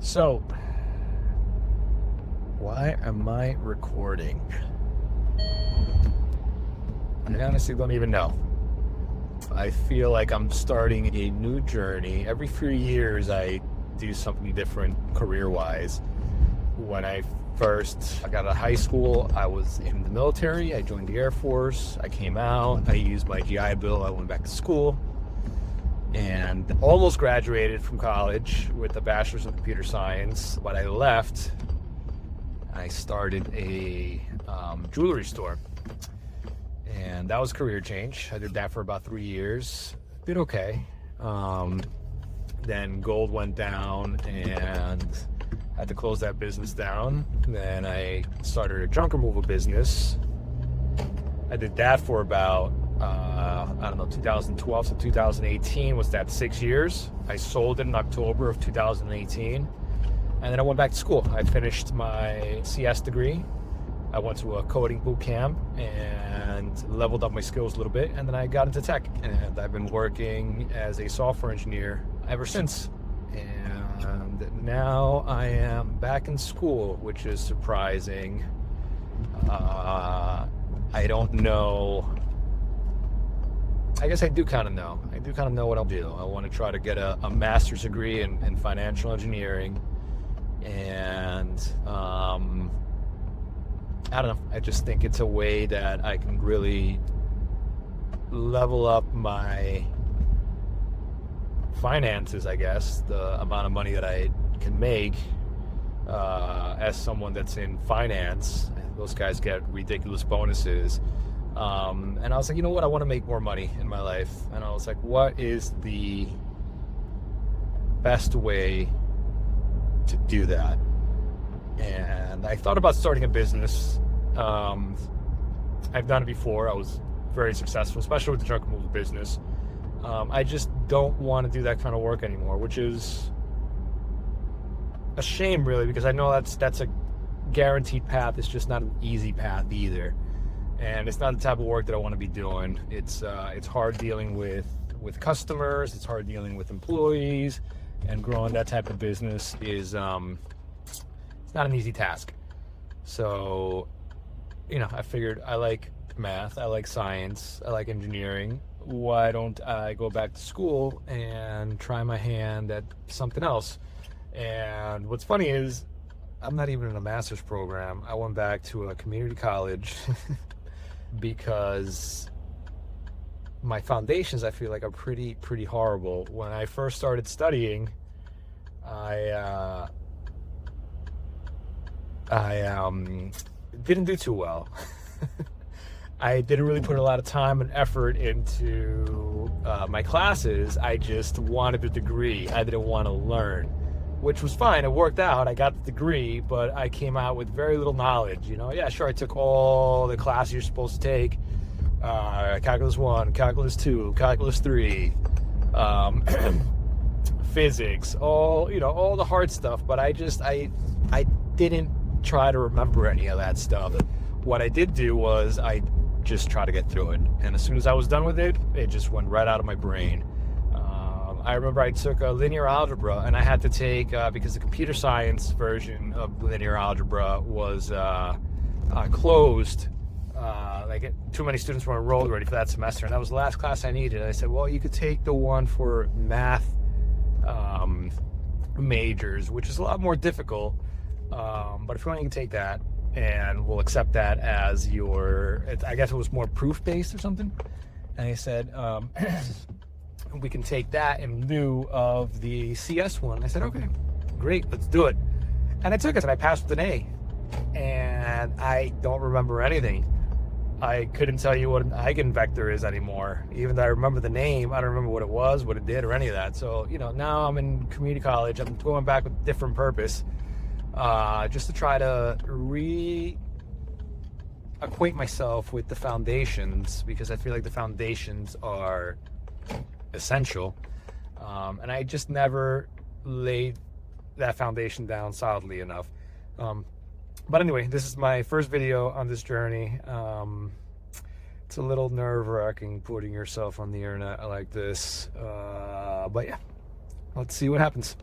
So, why am I recording? I honestly don't even know. I feel like I'm starting a new journey. Every few years, I do something different career-wise. When I got out of high school, I was in the military. I joined the Air Force. I came out. I used my GI Bill. I went back to school and almost graduated from college with a bachelor's in computer science. But I left. I started a jewelry store, and that was a career change. I did that for about 3 years. Did okay. Then gold went down, and I had to close that business down. Then I started a junk removal business. I did that for about 2012 to 2018 was that 6 years. I sold it in October of 2018. And then I went back to school. I finished my CS degree. I went to a coding boot camp and leveled up my skills a little bit. And then I got into tech. And I've been working as a software engineer ever since. And now I am back in school, which is surprising. I don't know. I guess I do kind of know. I do kind of know what I'll do. I want to try to get a master's degree in financial engineering. And I don't know. I just think it's a way that I can really level up my finances, I guess, the amount of money that I can make as someone that's in finance. Those guys get ridiculous bonuses. And I was like, you know what? I want to make more money in my life. And I was like, what is the best way to do that? And I thought about starting a business. I've done it before. I was very successful, especially with the junk removal business. I just don't want to do that kind of work anymore, which is a shame, really, because I know that's a guaranteed path. It's just not an easy path either, and it's not the type of work that I want to be doing. It's hard dealing with customers. It's hard dealing with employees, and growing that type of business is it's not an easy task. So, I figured I like math, I like science, I like engineering. Why don't I go back to school and try my hand at something else? And what's funny is I'm not even in a master's program. I went back to a community college because my foundations, I feel like, are pretty horrible. When I first started studying, I didn't do too well. I didn't really put a lot of time and effort into my classes. I just wanted the degree. I didn't want to learn, which was fine. It worked out. I got the degree, but I came out with very little knowledge. Yeah, sure, I took all the classes you're supposed to take. Calculus 1, Calculus 2, Calculus 3, physics, all the hard stuff. But I didn't try to remember any of that stuff. What I did do was I just try to get through it. And as soon as I was done with it, it just went right out of my brain. I remember I took a linear algebra, and I had to take, because the computer science version of linear algebra was closed. Too many students were enrolled already for that semester, and that was the last class I needed. And I said, well, you could take the one for math majors, which is a lot more difficult. But if you want, you can take that, and we'll accept that as I guess it was more proof-based or something. And he said, we can take that in lieu of the CS one. I said, okay, great, let's do it. And I took it, and I passed with an A. And I don't remember anything. I couldn't tell you what an eigenvector is anymore. Even though I remember the name, I don't remember what it was, what it did, or any of that. So, now I'm in community college. I'm going back with a different purpose. Just to try to acquaint myself with the foundations, because I feel like the foundations are essential. And I just never laid that foundation down solidly enough. But anyway, this is my first video on this journey. It's a little nerve-wracking putting yourself on the internet like this. But yeah, let's see what happens.